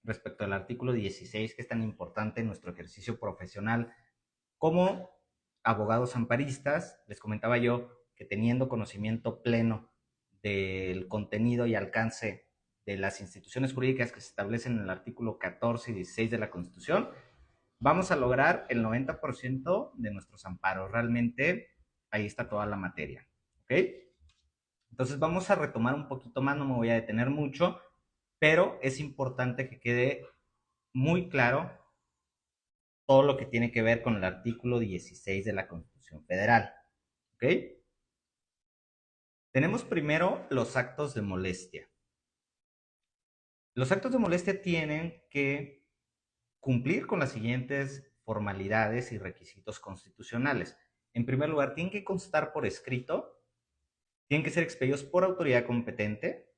respecto al artículo 16, que es tan importante en nuestro ejercicio profesional como abogados amparistas. Les comentaba yo que teniendo conocimiento pleno del contenido y alcance de las instituciones jurídicas que se establecen en el artículo 14 y 16 de la Constitución, vamos a lograr el 90% de nuestros amparos. Realmente ahí está toda la materia. ¿Ok? Entonces vamos a retomar un poquito más, no me voy a detener mucho, pero es importante que quede muy claro todo lo que tiene que ver con el artículo 16 de la Constitución Federal. ¿Ok? Tenemos primero los actos de molestia. Los actos de molestia tienen que cumplir con las siguientes formalidades y requisitos constitucionales. En primer lugar, tienen que constar por escrito, tienen que ser expedidos por autoridad competente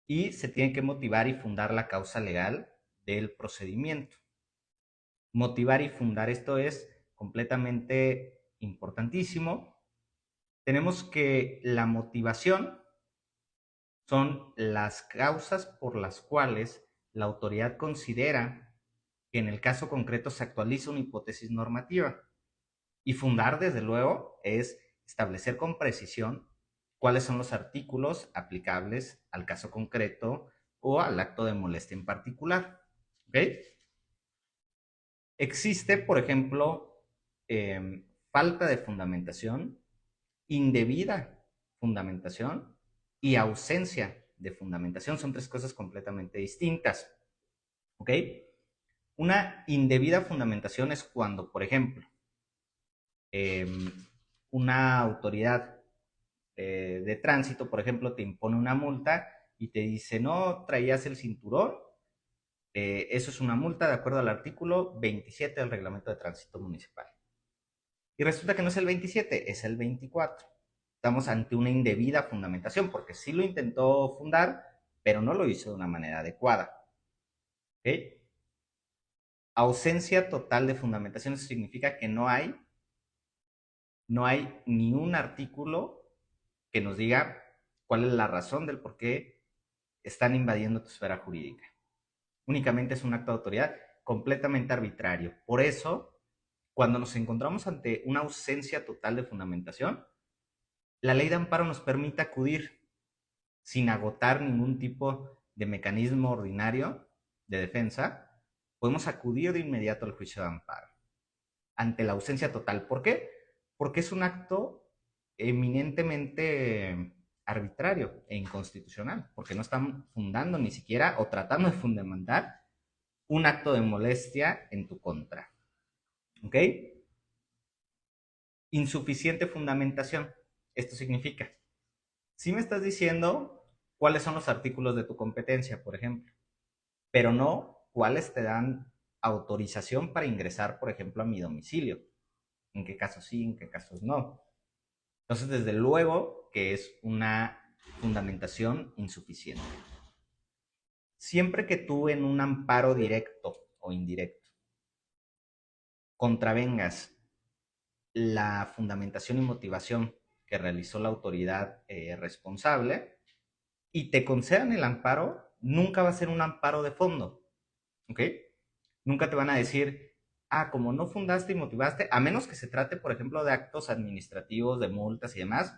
y se tiene que motivar y fundar la causa legal del procedimiento. Motivar y fundar, esto es completamente importantísimo. Tenemos que la motivación son las causas por las cuales la autoridad considera que en el caso concreto se actualiza una hipótesis normativa. Y fundar, desde luego, es establecer con precisión cuáles son los artículos aplicables al caso concreto o al acto de molestia en particular. ¿Ok? Existe, por ejemplo, falta de fundamentación, indebida fundamentación y ausencia de fundamentación. Son tres cosas completamente distintas. ¿Ok? Una indebida fundamentación es cuando, por ejemplo, eh, una autoridad de tránsito, por ejemplo, te impone una multa y te dice, no traías el cinturón, eso es una multa de acuerdo al artículo 27 del reglamento de tránsito municipal. Y resulta que no es el 27, es el 24. Estamos ante una indebida fundamentación, porque sí lo intentó fundar, pero no lo hizo de una manera adecuada. ¿Ok? Ausencia total de fundamentación, eso significa que no hay ni un artículo que nos diga cuál es la razón del por qué están invadiendo tu esfera jurídica. Únicamente es un acto de autoridad completamente arbitrario. Por eso, cuando nos encontramos ante una ausencia total de fundamentación, la ley de amparo nos permite acudir sin agotar ningún tipo de mecanismo ordinario de defensa, podemos acudir de inmediato al juicio de amparo ante la ausencia total. ¿Por qué? Porque es un acto eminentemente arbitrario e inconstitucional, porque no están fundando ni siquiera o tratando de fundamentar un acto de molestia en tu contra. ¿Ok? Insuficiente fundamentación. Esto significa, si me estás diciendo cuáles son los artículos de tu competencia, por ejemplo, pero no cuáles te dan autorización para ingresar, por ejemplo, a mi domicilio. En qué casos sí, en qué casos no. Entonces, desde luego que es una fundamentación insuficiente. Siempre que tú en un amparo directo o indirecto contravengas la fundamentación y motivación que realizó la autoridad responsable y te concedan el amparo, nunca va a ser un amparo de fondo. ¿Ok? Nunca te van a decir, como no fundaste y motivaste, a menos que se trate, por ejemplo, de actos administrativos, de multas y demás,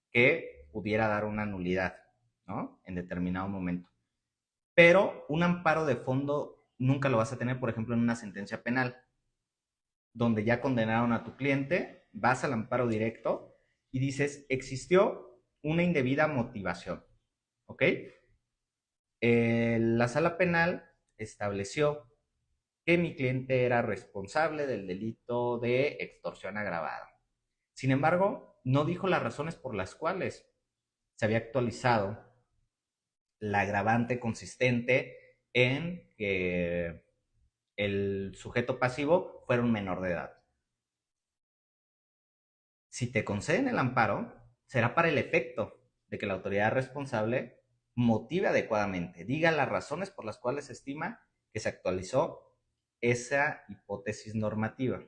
que pudiera dar una nulidad, ¿no? En determinado momento. Pero un amparo de fondo nunca lo vas a tener, por ejemplo, en una sentencia penal, donde ya condenaron a tu cliente, vas al amparo directo y dices, existió una indebida motivación, ¿ok? La sala penal estableció que mi cliente era responsable del delito de extorsión agravada. Sin embargo, no dijo las razones por las cuales se había actualizado la agravante consistente en que el sujeto pasivo fuera un menor de edad. Si te conceden el amparo, será para el efecto de que la autoridad responsable motive adecuadamente, diga las razones por las cuales se estima que se actualizó esa hipótesis normativa.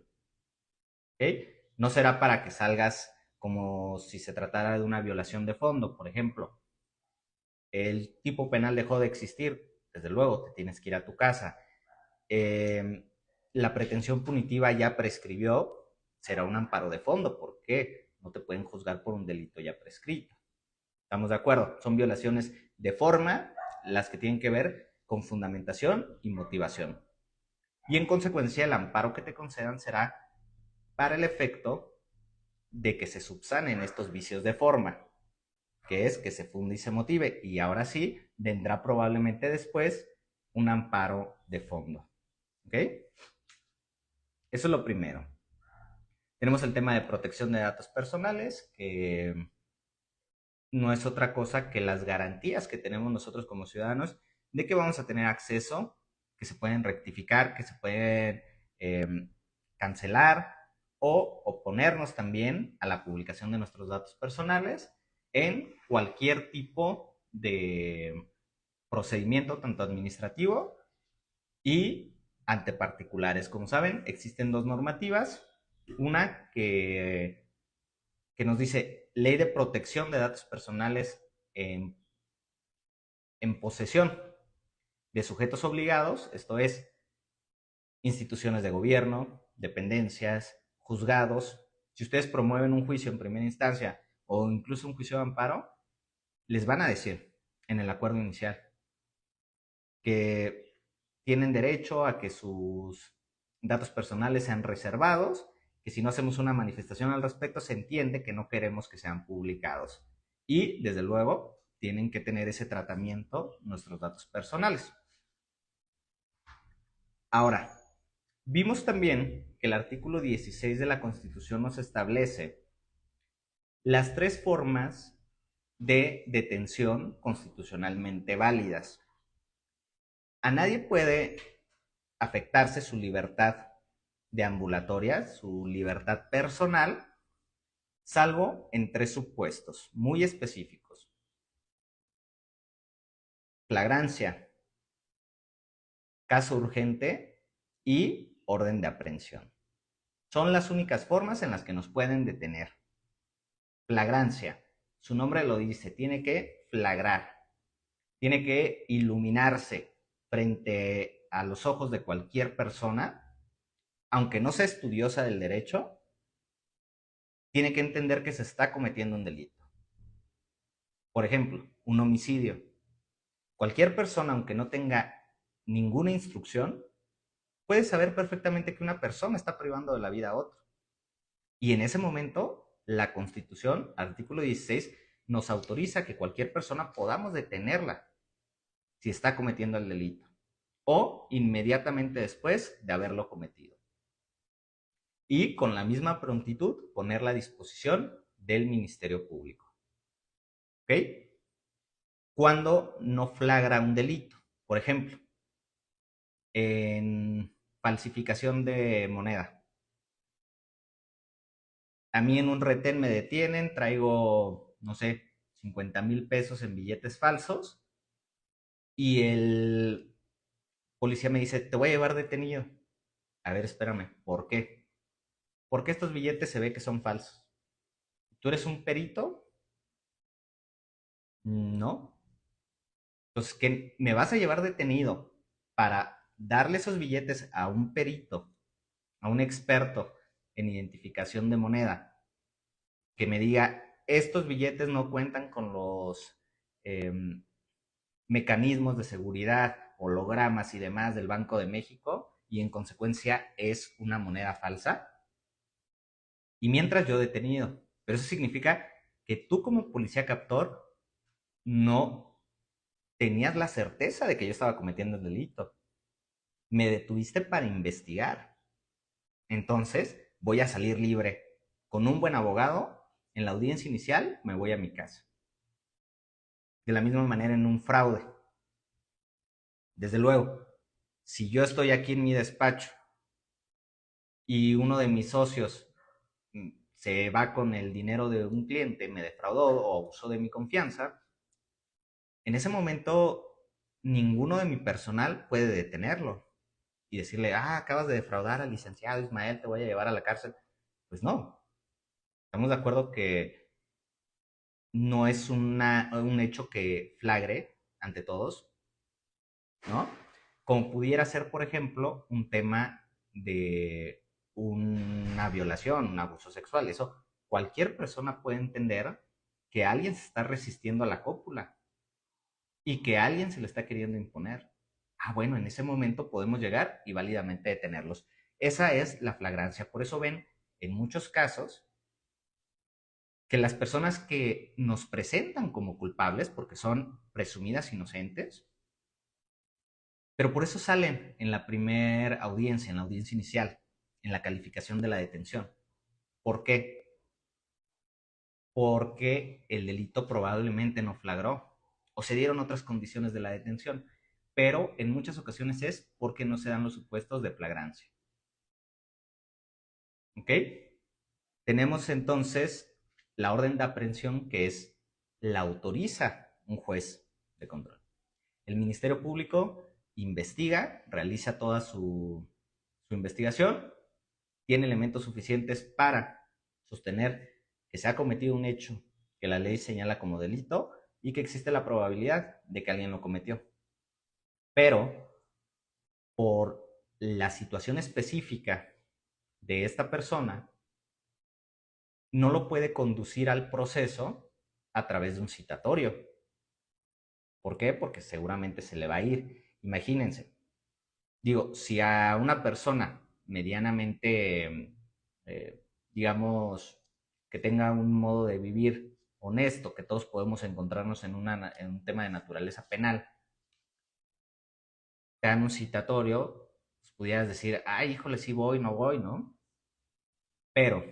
¿Okay? No será para que salgas como si se tratara de una violación de fondo, por ejemplo. El tipo penal dejó de existir. desde luego, te tienes que ir a tu casa. Eh, la pretensión punitiva ya prescribió, será un amparo de fondo. ¿Por qué? No te pueden juzgar por un delito ya prescrito. ¿Estamos de acuerdo? Son violaciones de forma las que tienen que ver con fundamentación y motivación. Y en consecuencia, el amparo que te concedan será para el efecto de que se subsanen estos vicios de forma, que es que se funde y se motive. Y ahora sí, vendrá probablemente después un amparo de fondo. ¿Ok? Eso es lo primero. Tenemos el tema de protección de datos personales, que no es otra cosa que las garantías que tenemos nosotros como ciudadanos de que vamos a tener acceso, que se pueden rectificar, que se pueden eh, cancelar o oponernos también a la publicación de nuestros datos personales en cualquier tipo de procedimiento, tanto administrativo y ante particulares. Como saben, existen dos normativas, una que nos dice Ley de Protección de Datos Personales en, en posesión de sujetos obligados, esto es, instituciones de gobierno, dependencias, juzgados. Si ustedes promueven un juicio en primera instancia o incluso un juicio de amparo, les van a decir en el acuerdo inicial que tienen derecho a que sus datos personales sean reservados, que si no hacemos una manifestación al respecto se entiende que no queremos que sean publicados. Y, desde luego, tienen que tener ese tratamiento nuestros datos personales. Ahora, vimos también que el artículo 16 de la Constitución nos establece las tres formas de detención constitucionalmente válidas. A nadie puede afectarse su libertad deambulatoria, su libertad personal, salvo en tres supuestos muy específicos: flagrancia, caso urgente y orden de aprehensión. Son las únicas formas en las que nos pueden detener. Flagrancia, su nombre lo dice, tiene que flagrar, tiene que iluminarse frente a los ojos de cualquier persona, aunque no sea estudiosa del derecho, tiene que entender que se está cometiendo un delito. Por ejemplo, un homicidio. Cualquier persona, aunque no tenga ninguna instrucción, puede saber perfectamente que una persona está privando de la vida a otro. Y en ese momento, la Constitución, artículo 16, nos autoriza que cualquier persona podamos detenerla si está cometiendo el delito o inmediatamente después de haberlo cometido. Y con la misma prontitud ponerla a disposición del Ministerio Público. ¿Ok? Cuando no flagra un delito. Por ejemplo, en falsificación de moneda. A mí en un retén me detienen, traigo, no sé, 50,000 pesos en billetes falsos y el policía me dice, te voy a llevar detenido. A ver, espérame, ¿por qué? Porque estos billetes se ve que son falsos. ¿Tú eres un perito? No. Entonces, ¿qué me vas a llevar detenido para darle esos billetes a un perito, a un experto en identificación de moneda, que me diga, estos billetes no cuentan con los eh, mecanismos de seguridad, hologramas y demás del Banco de México, y en consecuencia es una moneda falsa? Y mientras yo detenido. Pero eso significa que tú como policía captor no tenías la certeza de que yo estaba cometiendo el delito. Me detuviste para investigar. Entonces voy a salir libre. Con un buen abogado, en la audiencia inicial me voy a mi casa. De la misma manera en un fraude. Desde luego, si yo estoy aquí en mi despacho y uno de mis socios se va con el dinero de un cliente, me defraudó o abusó de mi confianza, en ese momento ninguno de mi personal puede detenerlo y decirle, acabas de defraudar al licenciado Ismael, te voy a llevar a la cárcel. Pues no, estamos de acuerdo que no es un hecho que flagre ante todos, ¿no? Como pudiera ser, por ejemplo, un tema de una violación, un abuso sexual. Eso cualquier persona puede entender que alguien se está resistiendo a la cópula y que alguien se le está queriendo imponer. Ah, bueno, en ese momento podemos llegar y válidamente detenerlos. Esa es la flagrancia. Por eso ven en muchos casos que las personas que nos presentan como culpables, porque son presumidas inocentes, pero por eso salen en la primera audiencia, en la audiencia inicial, en la calificación de la detención. ¿Por qué? Porque el delito probablemente no flagró o se dieron otras condiciones de la detención, pero en muchas ocasiones es porque no se dan los supuestos de flagrancia. ¿Ok? Tenemos entonces la orden de aprehensión que la autoriza un juez de control. El Ministerio Público investiga, realiza toda su investigación, tiene elementos suficientes para sostener que se ha cometido un hecho que la ley señala como delito y que existe la probabilidad de que alguien lo cometió. Pero por la situación específica de esta persona, no lo puede conducir al proceso a través de un citatorio. ¿Por qué? Porque seguramente se le va a ir. Imagínense, digo, si a una persona medianamente, digamos, que tenga un modo de vivir honesto, que todos podemos encontrarnos en un tema de naturaleza penal, te dan un citatorio, pues pudieras decir, ay, híjole, sí voy, no voy, ¿no? Pero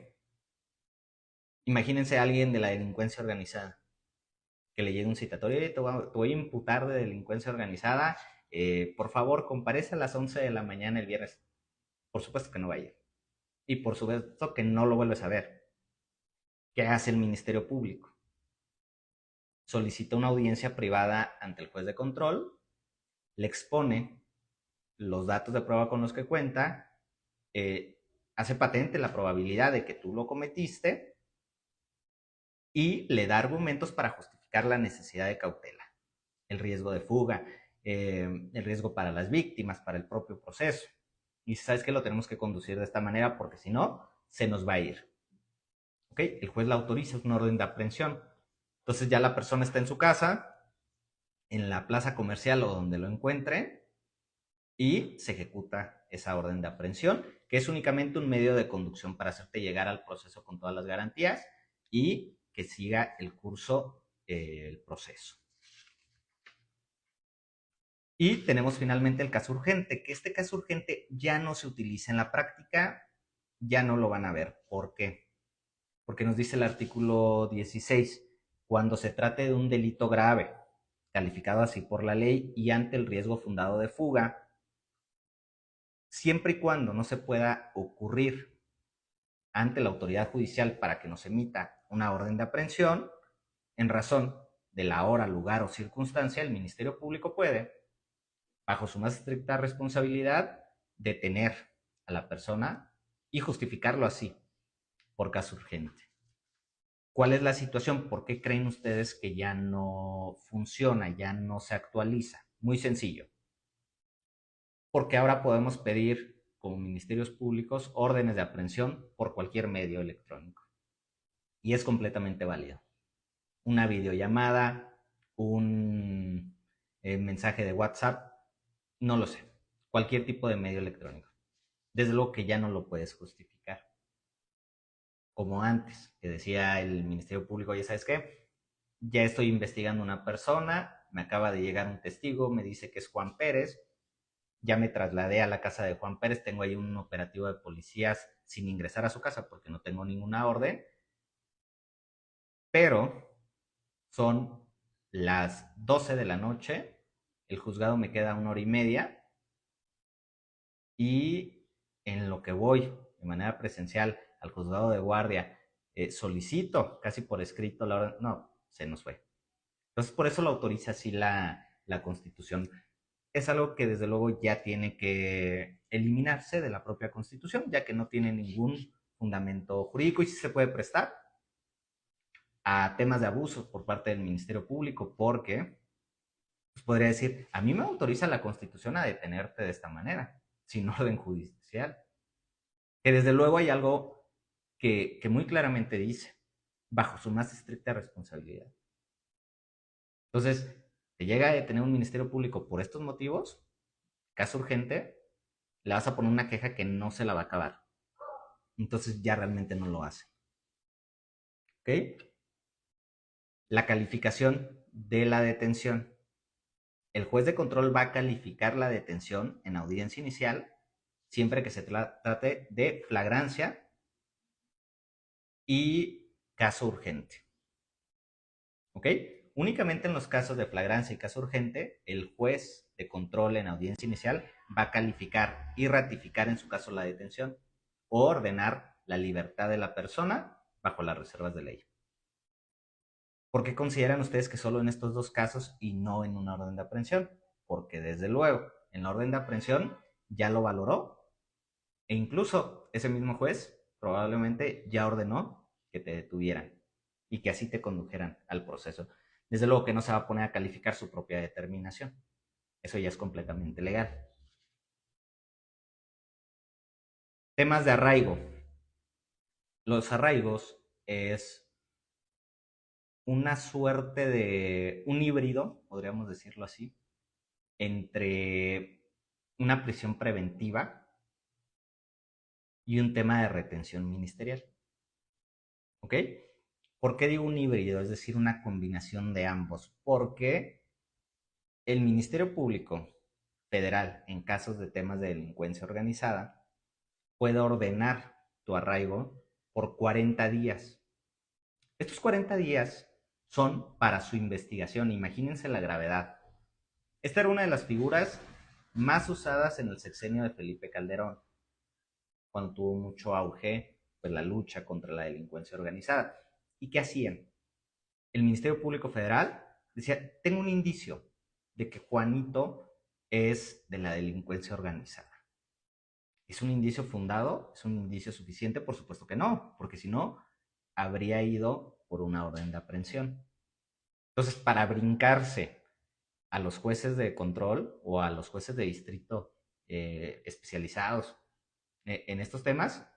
imagínense a alguien de la delincuencia organizada que le llegue un citatorio y te voy a imputar de delincuencia organizada, por favor, comparece a las 11 de la mañana el viernes. Por supuesto que no va a ir. Y por supuesto que no lo vuelves a ver. ¿Qué hace el Ministerio Público? Solicita una audiencia privada ante el juez de control, le expone los datos de prueba con los que cuenta, hace patente la probabilidad de que tú lo cometiste y le da argumentos para justificar la necesidad de cautela, el riesgo de fuga, el riesgo para las víctimas, para el propio proceso. Y sabes que lo tenemos que conducir de esta manera porque si no, se nos va a ir. ¿Ok? El juez la autoriza, es una orden de aprehensión. Entonces ya la persona está en su casa, en la plaza comercial o donde lo encuentre, y se ejecuta esa orden de aprehensión, que es únicamente un medio de conducción para hacerte llegar al proceso con todas las garantías y que siga el curso, el proceso. Y tenemos finalmente el caso urgente, que este caso urgente ya no se utiliza en la práctica, ya no lo van a ver. ¿Por qué? Porque nos dice el artículo 16, cuando se trate de un delito grave, calificado así por la ley y ante el riesgo fundado de fuga, siempre y cuando no se pueda ocurrir ante la autoridad judicial para que nos emita una orden de aprehensión, en razón de la hora, lugar o circunstancia, el Ministerio Público puede, bajo su más estricta responsabilidad, detener a la persona y justificarlo así, por caso urgente. ¿Cuál es la situación? ¿Por qué creen ustedes que ya no funciona, ya no se actualiza? Muy sencillo. Porque ahora podemos pedir, como ministerios públicos, órdenes de aprehensión por cualquier medio electrónico. Y es completamente válido. Una videollamada, un mensaje de WhatsApp, no lo sé. Cualquier tipo de medio electrónico. Desde luego que ya no lo puedes justificar. Como antes, que decía el Ministerio Público, ya sabes qué, ya estoy investigando a una persona, me acaba de llegar un testigo, me dice que es Juan Pérez, ya me trasladé a la casa de Juan Pérez, tengo ahí un operativo de policías sin ingresar a su casa porque no tengo ninguna orden, pero son las 12 de la noche, el juzgado me queda una hora y media y en lo que voy de manera presencial al juzgado de guardia, solicito casi por escrito la orden, no, se nos fue. Entonces por eso lo autoriza así la Constitución. Es algo que desde luego ya tiene que eliminarse de la propia Constitución, ya que no tiene ningún fundamento jurídico y sí se puede prestar a temas de abusos por parte del Ministerio Público, porque pues podría decir, a mí me autoriza la Constitución a detenerte de esta manera, sin orden judicial. Que desde luego hay algo que muy claramente dice, bajo su más estricta responsabilidad. Entonces, te llega a detener un ministerio público por estos motivos, caso urgente, le vas a poner una queja que no se la va a acabar. Entonces ya realmente no lo hace. ¿Ok? La calificación de la detención. El juez de control va a calificar la detención en audiencia inicial siempre que se trate de flagrancia y caso urgente. ¿Ok? Únicamente en los casos de flagrancia y caso urgente, el juez de control en audiencia inicial va a calificar y ratificar en su caso la detención o ordenar la libertad de la persona bajo las reservas de ley. ¿Por qué consideran ustedes que solo en estos dos casos y no en una orden de aprehensión? Porque desde luego, en la orden de aprehensión ya lo valoró e incluso ese mismo juez probablemente ya ordenó que te detuvieran y que así te condujeran al proceso. Desde luego que no se va a poner a calificar su propia determinación. Eso ya es completamente legal. Temas de arraigo. Los arraigos es una suerte de un híbrido, podríamos decirlo así, entre una prisión preventiva y un tema de retención ministerial. ¿Ok? ¿Por qué digo un híbrido? Es decir, una combinación de ambos. Porque el Ministerio Público Federal, en casos de temas de delincuencia organizada, puede ordenar tu arraigo por 40 días. Estos 40 días son para su investigación. Imagínense la gravedad. Esta era una de las figuras más usadas en el sexenio de Felipe Calderón, cuando tuvo mucho auge pues, la lucha contra la delincuencia organizada. ¿Y qué hacían? El Ministerio Público Federal decía, tengo un indicio de que Juanito es de la delincuencia organizada. ¿Es un indicio fundado? ¿Es un indicio suficiente? Por supuesto que no, porque si no, habría ido por una orden de aprehensión. Entonces, para brincarse a los jueces de control o a los jueces de distrito especializados en estos temas,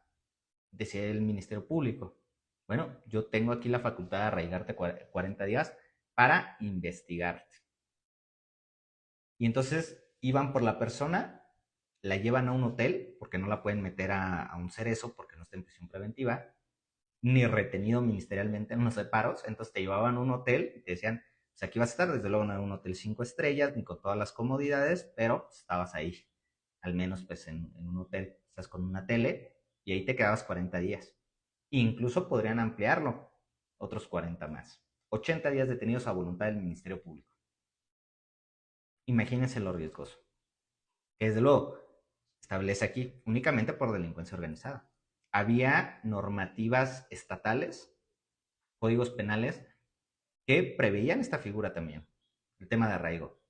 decía el Ministerio Público, bueno, yo tengo aquí la facultad de arraigarte 40 días para investigarte. Y entonces iban por la persona, la llevan a un hotel, porque no la pueden meter a un cerezo porque no está en prisión preventiva, ni retenido ministerialmente en unos separos. Entonces te llevaban a un hotel y te decían, pues aquí vas a estar, desde luego no en un hotel 5 estrellas, ni con todas las comodidades, pero pues, estabas ahí, al menos pues en un hotel, estás con una tele, y ahí te quedabas 40 días. Incluso podrían ampliarlo, otros 40 más. 80 días detenidos a voluntad del Ministerio Público. Imagínense lo riesgoso. Que desde luego establece aquí únicamente por delincuencia organizada. Había normativas estatales, códigos penales, que preveían esta figura también, el tema de arraigo.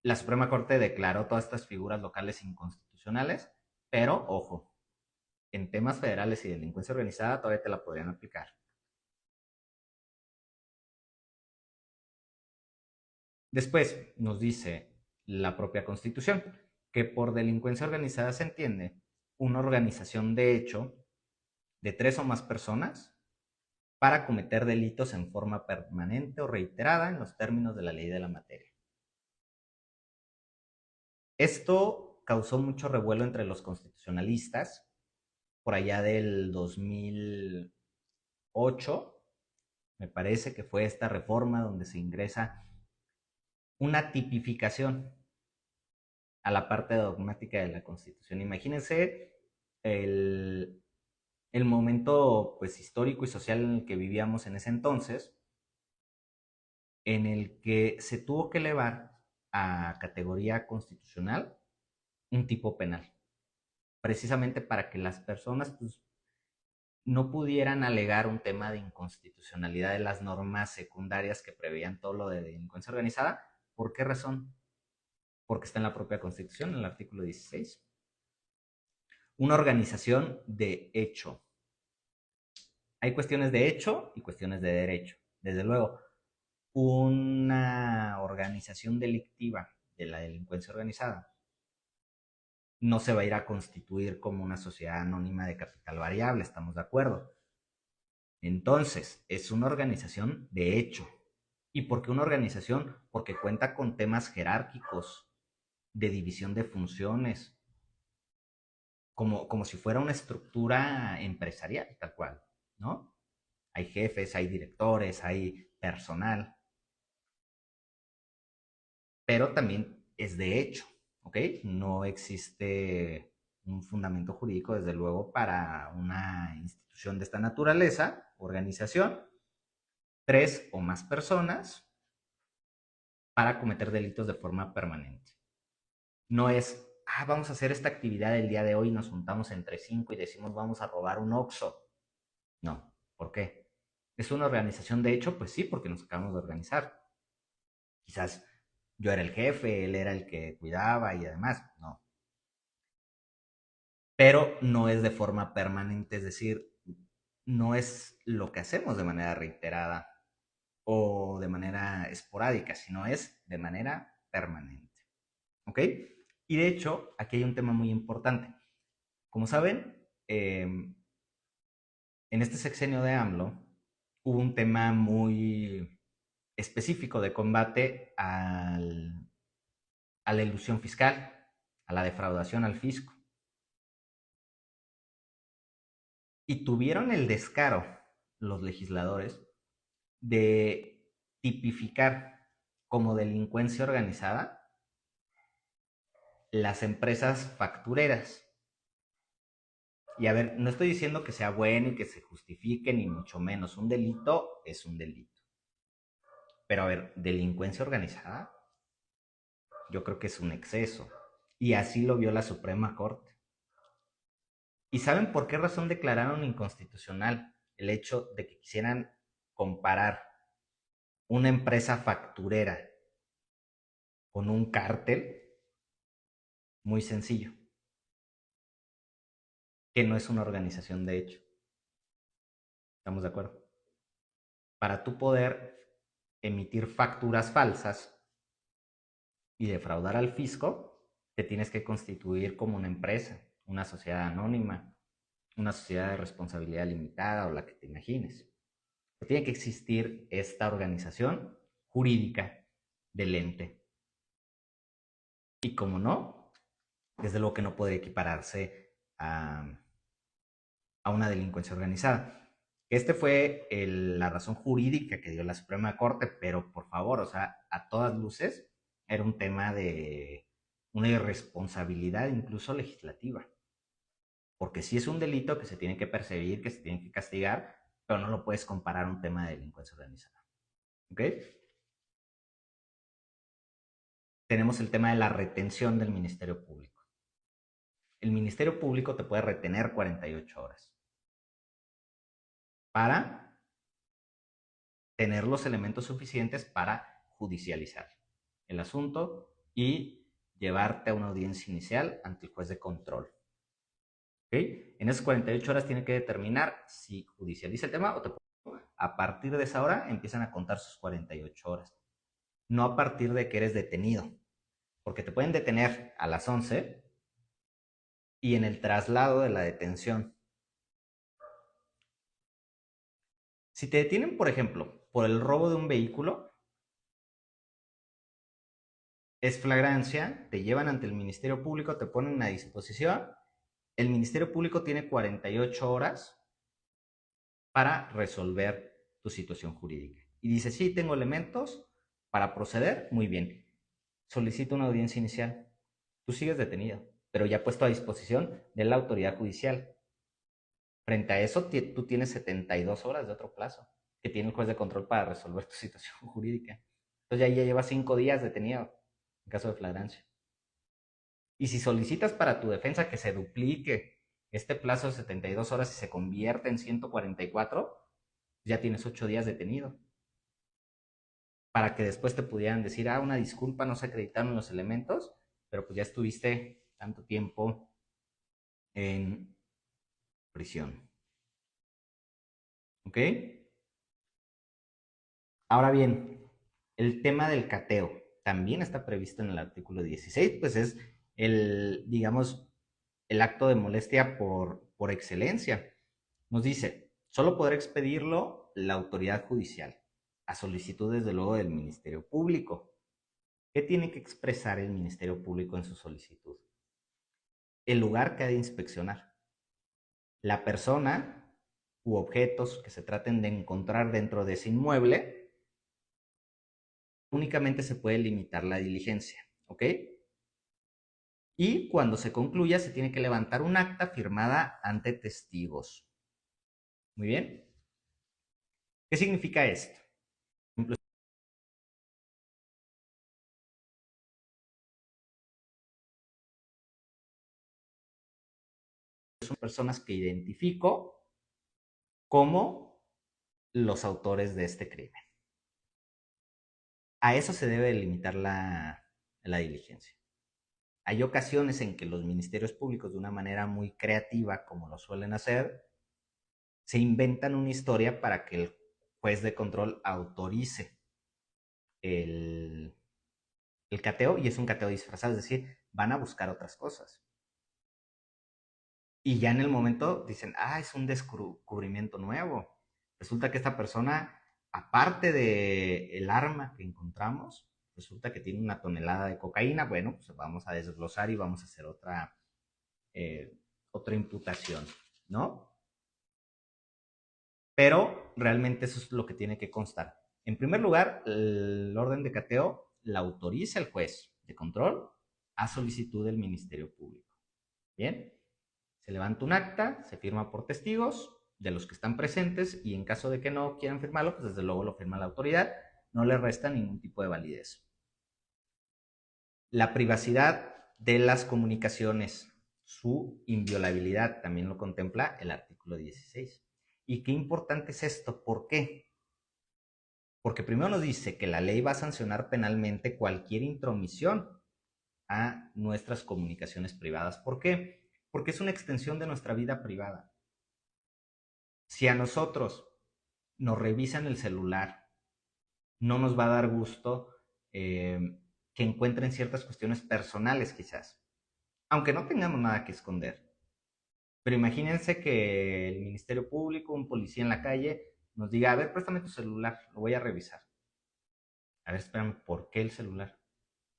La Suprema Corte declaró todas estas figuras locales inconstitucionales, pero ojo, en temas federales y delincuencia organizada todavía te la podrían aplicar. Después nos dice la propia Constitución que por delincuencia organizada se entiende una organización de hecho de 3 o más personas para cometer delitos en forma permanente o reiterada en los términos de la ley de la materia. Esto causó mucho revuelo entre los constitucionalistas por allá del 2008, me parece que fue esta reforma donde se ingresa una tipificación a la parte dogmática de la Constitución. Imagínense el, el momento pues, histórico y social en el que vivíamos en ese entonces, en el que se tuvo que elevar a categoría constitucional un tipo penal, precisamente para que las personas pues, no pudieran alegar un tema de inconstitucionalidad de las normas secundarias que preveían todo lo de delincuencia organizada. ¿Por qué razón? Porque está en la propia Constitución, en el artículo 16. Una organización de hecho. Hay cuestiones de hecho y cuestiones de derecho. Desde luego, una organización delictiva de la delincuencia organizada no se va a ir a constituir como una sociedad anónima de capital variable, ¿estamos de acuerdo? Entonces, es una organización de hecho. ¿Y por qué una organización? Porque cuenta con temas jerárquicos, de división de funciones, como si fuera una estructura empresarial, tal cual, ¿no? Hay jefes, hay directores, hay personal, pero también es de hecho, ¿ok? No existe un fundamento jurídico, desde luego, para una institución de esta naturaleza, organización, tres o más personas para cometer delitos de forma permanente. No es, vamos a hacer esta actividad el día de hoy, nos juntamos entre cinco y decimos vamos a robar un Oxxo. No, ¿por qué? ¿Es una organización de hecho? Pues sí, porque nos acabamos de organizar. Quizás yo era el jefe, él era el que cuidaba y además, no. Pero no es de forma permanente, es decir, no es lo que hacemos de manera reiterada o de manera esporádica, sino es de manera permanente. ¿Ok? Y de hecho, aquí hay un tema muy importante. Como saben, en este sexenio de AMLO hubo un tema muy específico de combate a la ilusión fiscal, a la defraudación al fisco. Y tuvieron el descaro los legisladores de tipificar como delincuencia organizada las empresas factureras. Y a ver, no estoy diciendo que sea bueno y que se justifique, ni mucho menos. Un delito es un delito. Pero a ver, delincuencia organizada, yo creo que es un exceso. Y así lo vio la Suprema Corte. ¿Y saben por qué razón declararon inconstitucional el hecho de que quisieran comparar una empresa facturera con un cártel? Muy sencillo, que no es una organización de hecho. ¿Estamos de acuerdo? Para tú poder emitir facturas falsas y defraudar al fisco, te tienes que constituir como una empresa, una sociedad anónima, una sociedad de responsabilidad limitada o la que te imagines. Pero tiene que existir esta organización jurídica del ente. Y como no, desde luego que no puede equipararse a una delincuencia organizada. Este fue la razón jurídica que dio la Suprema Corte, pero por favor, o sea, a todas luces era un tema de una irresponsabilidad incluso legislativa. Porque sí es un delito que se tiene que perseguir, que se tiene que castigar, pero no lo puedes comparar a un tema de delincuencia organizada. ¿Ok? Tenemos el tema de la retención del Ministerio Público. El Ministerio Público te puede retener 48 horas para tener los elementos suficientes para judicializar el asunto y llevarte a una audiencia inicial ante el juez de control. ¿Okay? En esas 48 horas tiene que determinar si judicializa el tema o te... A partir de esa hora empiezan a contar sus 48 horas. No a partir de que eres detenido. Porque te pueden detener a las 11 y en el traslado de la detención. Si te detienen, por ejemplo, por el robo de un vehículo, es flagrancia, te llevan ante el Ministerio Público, te ponen a disposición. El Ministerio Público tiene 48 horas para resolver tu situación jurídica. Y dice, sí, tengo elementos para proceder, muy bien. Solicito una audiencia inicial. Tú sigues detenido, pero ya puesto a disposición de la autoridad judicial. Frente a eso, tú tienes 72 horas de otro plazo que tiene el juez de control para resolver tu situación jurídica. Entonces ya llevas 5 días detenido en caso de flagrancia. Y si solicitas para tu defensa que se duplique este plazo de 72 horas y se convierte en 144, ya tienes 8 días detenido. Para que después te pudieran decir, una disculpa, no se acreditaron los elementos, pero pues ya estuviste tanto tiempo en prisión. ¿Ok? Ahora bien, El tema del cateo también está previsto en el artículo 16, pues es digamos, el acto de molestia por excelencia. Nos dice, solo podrá expedirlo la autoridad judicial, a solicitud desde luego del Ministerio Público. ¿Qué tiene que expresar el Ministerio Público en su solicitud? El lugar que ha de inspeccionar, la persona u objetos que se traten de encontrar dentro de ese inmueble. Únicamente se puede limitar la diligencia, ¿ok? Y cuando se concluya se tiene que levantar un acta firmada ante testigos. Muy bien. ¿Qué significa esto? Por ejemplo, son personas que identifico como los autores de este crimen. A eso se debe limitar la diligencia. Hay ocasiones en que los ministerios públicos, de una manera muy creativa, como lo suelen hacer, se inventan una historia para que el juez de control autorice el, el cateo, y es un cateo disfrazado, es decir, van a buscar otras cosas. Y ya en el momento dicen, es un descubrimiento nuevo. Resulta que esta persona, aparte de el arma que encontramos, resulta que tiene una tonelada de cocaína. Bueno, pues vamos a desglosar y vamos a hacer otra imputación, ¿no? Pero realmente eso es lo que tiene que constar. En primer lugar, el orden de cateo la autoriza el juez de control a solicitud del Ministerio Público. Bien, se levanta un acta, se firma por testigos de los que están presentes, y en caso de que no quieran firmarlo, pues desde luego lo firma la autoridad, no le resta ningún tipo de validez. La privacidad de las comunicaciones, su inviolabilidad, también lo contempla el artículo 16. ¿Y qué importante es esto? ¿Por qué? Porque primero nos dice que la ley va a sancionar penalmente cualquier intromisión a nuestras comunicaciones privadas. ¿Por qué? Porque es una extensión de nuestra vida privada. Si a nosotros nos revisan el celular, no nos va a dar gusto que encuentren ciertas cuestiones personales quizás, aunque no tengamos nada que esconder. Pero imagínense que el Ministerio Público, un policía en la calle, nos diga, a ver, préstame tu celular, lo voy a revisar. A ver, espérame, ¿por qué el celular?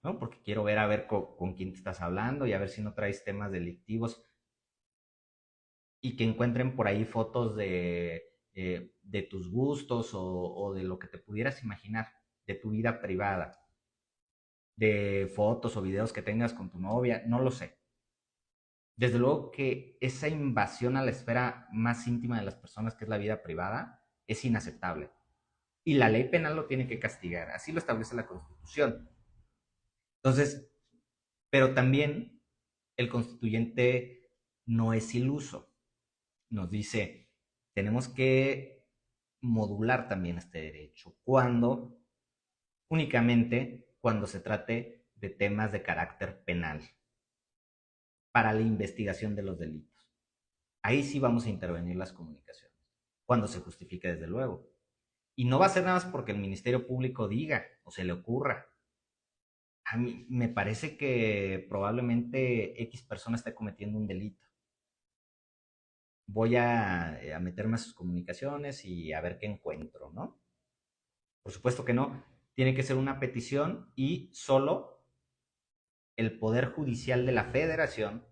¿No? Porque quiero ver a ver con quién te estás hablando y a ver si no traes temas delictivos, y que encuentren por ahí fotos de tus gustos o de lo que te pudieras imaginar, de tu vida privada, de fotos o videos que tengas con tu novia, no lo sé. Desde luego que esa invasión a la esfera más íntima de las personas, que es la vida privada, es inaceptable. Y la ley penal lo tiene que castigar, así lo establece la Constitución. Entonces, pero también el constituyente no es iluso. Nos dice, tenemos que modular también este derecho únicamente cuando se trate de temas de carácter penal para la investigación de los delitos. Ahí sí vamos a intervenir las comunicaciones, cuando se justifique, desde luego. Y no va a ser nada más porque el Ministerio Público diga o se le ocurra. A mí me parece que probablemente X persona esté cometiendo un delito. Voy a meterme a sus comunicaciones y a ver qué encuentro, ¿no? Por supuesto que no. Tiene que ser una petición, y solo el Poder Judicial de la Federación,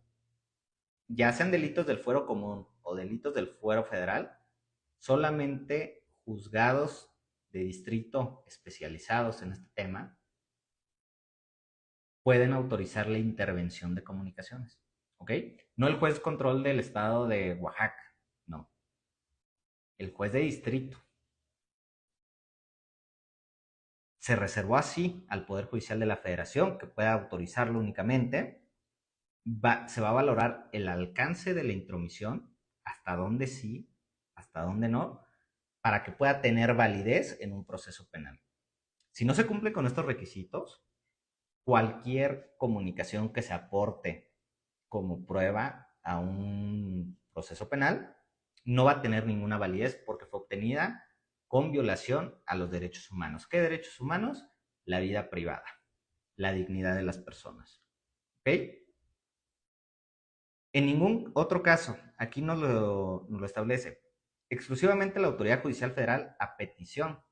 ya sean delitos del fuero común o delitos del fuero federal, solamente juzgados de distrito especializados en este tema pueden autorizar la intervención de comunicaciones. ¿Ok? No el juez control del estado de Oaxaca, no. El juez de distrito. Se reservó así al Poder Judicial de la Federación, que pueda autorizarlo únicamente. Se va a valorar el alcance de la intromisión, hasta dónde sí, hasta dónde no, para que pueda tener validez en un proceso penal. Si no se cumple con estos requisitos, cualquier comunicación que se aporte como prueba a un proceso penal no va a tener ninguna validez, porque fue obtenida con violación a los derechos humanos. ¿Qué derechos humanos? la vida privada, la dignidad de las personas. ¿Ok? En ningún otro caso, aquí nos lo establece, exclusivamente la Autoridad Judicial Federal, a petición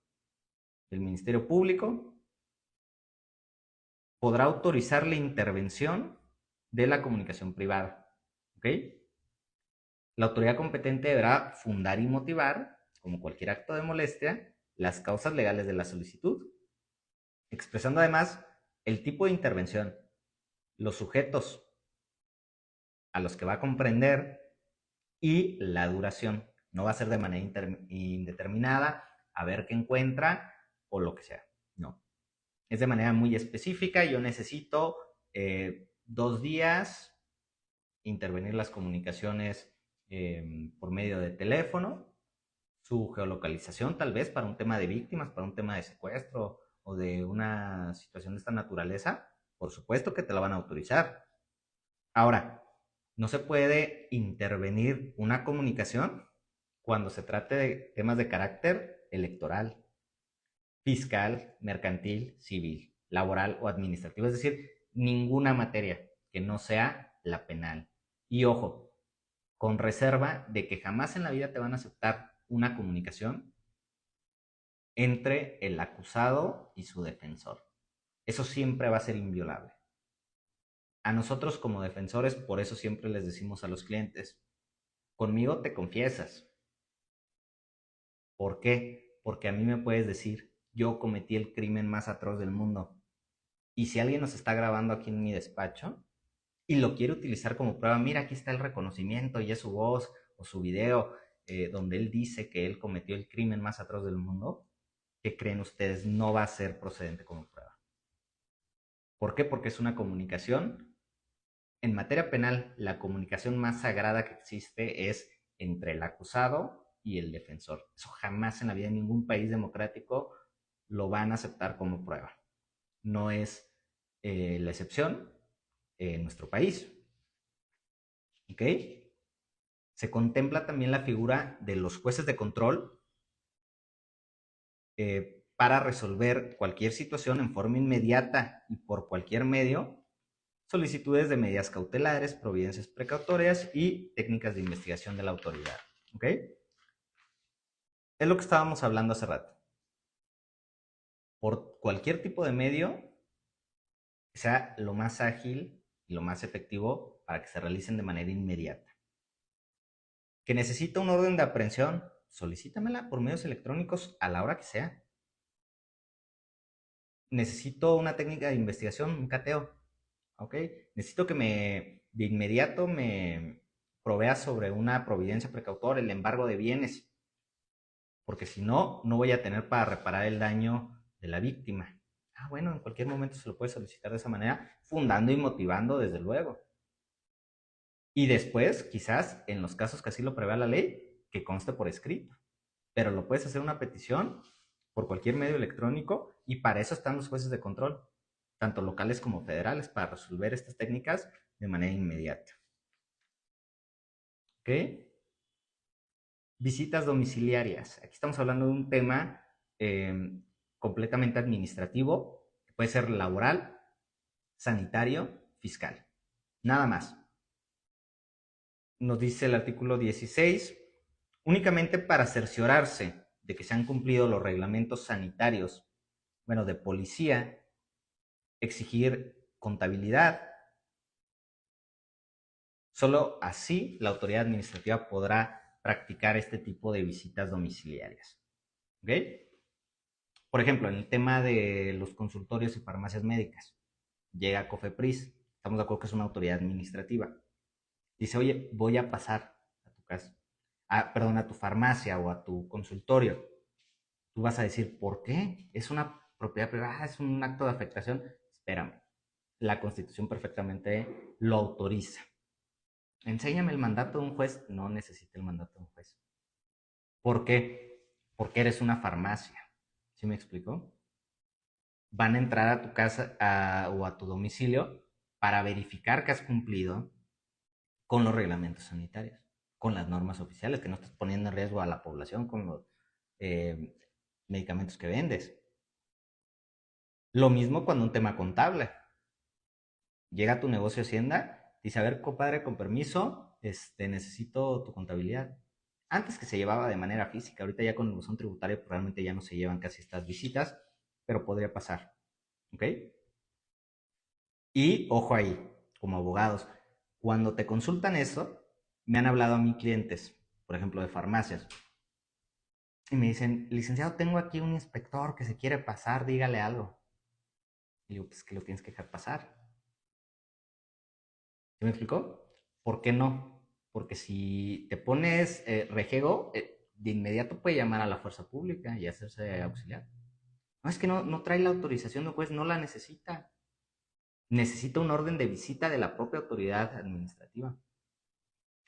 del Ministerio Público, podrá autorizar la intervención de la comunicación privada. ¿Ok? La autoridad competente deberá fundar y motivar, como cualquier acto de molestia, las causas legales de la solicitud, expresando además el tipo de intervención, los sujetos a los que va a comprender y la duración. No va a ser de manera indeterminada, a ver qué encuentra o lo que sea. No. Es de manera muy específica. Yo necesito 2 días intervenir las comunicaciones por medio de teléfono, su geolocalización tal vez para un tema de víctimas, para un tema de secuestro o de una situación de esta naturaleza, por supuesto que te la van a autorizar. Ahora, no se puede intervenir una comunicación cuando se trate de temas de carácter electoral, fiscal, mercantil, civil, laboral o administrativo, es decir, ninguna materia que no sea la penal. Y ojo, con reserva de que jamás en la vida te van a aceptar una comunicación entre el acusado y su defensor. Eso siempre va a ser inviolable. A nosotros como defensores, por eso siempre les decimos a los clientes, conmigo te confiesas. ¿Por qué? Porque a mí me puedes decir, yo cometí el crimen más atroz del mundo. Y si alguien nos está grabando aquí en mi despacho y lo quiere utilizar como prueba, mira, aquí está el reconocimiento y es su voz o su video donde él dice que él cometió el crimen más atroz del mundo, ¿qué creen ustedes? No va a ser procedente como prueba. ¿Por qué? Porque es una comunicación. En materia penal, la comunicación más sagrada que existe es entre el acusado y el defensor. Eso jamás en la vida en ningún país democrático lo van a aceptar como prueba. No es la excepción en nuestro país. ¿Ok? Se contempla también la figura de los jueces de control para resolver cualquier situación en forma inmediata y por cualquier medio, solicitudes de medidas cautelares, providencias precautorias y técnicas de investigación de la autoridad. ¿Ok? Es lo que estábamos hablando hace rato. Por cualquier tipo de medio, que sea lo más ágil y lo más efectivo para que se realicen de manera inmediata. Que necesita un orden de aprehensión, solicítamela por medios electrónicos a la hora que sea. Necesito una técnica de investigación, un cateo, ¿ok? Necesito que de inmediato me provea sobre una providencia precautoria, el embargo de bienes, porque si no, no voy a tener para reparar el daño de la víctima. Ah, bueno, en cualquier momento se lo puede solicitar de esa manera, fundando y motivando, desde luego. Y después, quizás, en los casos que así lo prevea la ley, que conste por escrito. Pero lo puedes hacer una petición por cualquier medio electrónico y para eso están los jueces de control, tanto locales como federales, para resolver estas técnicas de manera inmediata. ¿Ok? Visitas domiciliarias. Aquí estamos hablando de un tema completamente administrativo, que puede ser laboral, sanitario, fiscal. Nada más. Nos dice el artículo 16, únicamente para cerciorarse de que se han cumplido los reglamentos sanitarios, bueno, de policía, exigir contabilidad. Solo así la autoridad administrativa podrá practicar este tipo de visitas domiciliarias. ¿Ok? Por ejemplo, en el tema de los consultorios y farmacias médicas, llega COFEPRIS, estamos de acuerdo que es una autoridad administrativa. Dice, oye, voy a pasar a tu casa, perdón, a tu farmacia o a tu consultorio. Tú vas a decir, ¿por qué? Es una propiedad privada, es un acto de afectación. Espérame, la Constitución perfectamente lo autoriza. Enséñame el mandato de un juez. No necesita el mandato de un juez. ¿Por qué? Porque eres una farmacia. ¿Sí me explicó? Van a entrar a tu casa o a tu domicilio para verificar que has cumplido con los reglamentos sanitarios, con las normas oficiales, que no estás poniendo en riesgo a la población con los medicamentos que vendes. Lo mismo cuando un tema contable. Llega a tu negocio Hacienda, dice, a ver, compadre, con permiso, necesito tu contabilidad. Antes que se llevaba de manera física, ahorita ya con el buzón tributario pues, realmente ya no se llevan casi estas visitas, pero podría pasar, ¿ok? Y ojo ahí, como abogados, cuando te consultan eso, me han hablado a mí clientes, por ejemplo, de farmacias, y me dicen, licenciado, tengo aquí un inspector que se quiere pasar, dígale algo. Y digo, pues que lo tienes que dejar pasar. ¿Sí me explicó? ¿Por qué no? Porque si te pones rejego, de inmediato puede llamar a la fuerza pública y hacerse auxiliar. No, es que no trae la autorización del juez, no la necesita. Necesita un orden de visita de la propia autoridad administrativa.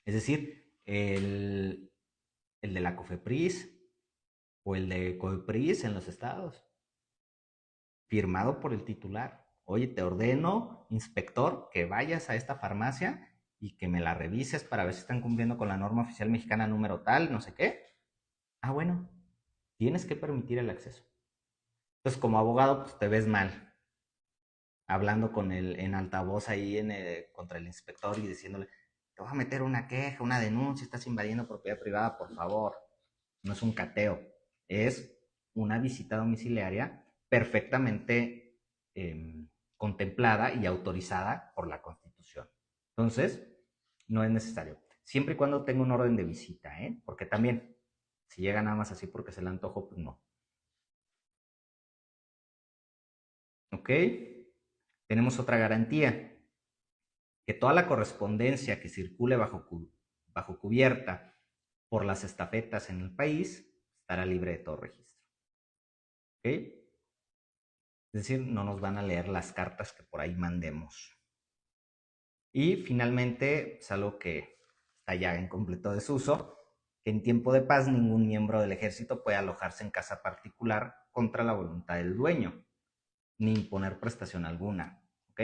Es decir, el de la COFEPRIS o el de COEPRIS en los estados, firmado por el titular. Oye, te ordeno, inspector, que vayas a esta farmacia y que me la revises para ver si están cumpliendo con la norma oficial mexicana número tal, no sé qué. Ah, bueno, tienes que permitir el acceso. Entonces, como abogado, pues te ves mal, hablando con el, en altavoz ahí contra el inspector y diciéndole, te voy a meter una queja, una denuncia, estás invadiendo propiedad privada, por favor. No es un cateo, es una visita domiciliaria perfectamente contemplada y autorizada por la Constitución. Entonces, no es necesario. Siempre y cuando tenga un orden de visita, ¿eh? Porque también, si llega nada más así porque se le antojo, pues no. ¿Ok? Tenemos otra garantía, que toda la correspondencia que circule bajo cubierta por las estafetas en el país estará libre de todo registro. ¿Ok? Es decir, no nos van a leer las cartas que por ahí mandemos. Y finalmente, es algo que está ya en completo desuso, que en tiempo de paz ningún miembro del ejército puede alojarse en casa particular contra la voluntad del dueño, ni imponer prestación alguna. ¿Ok?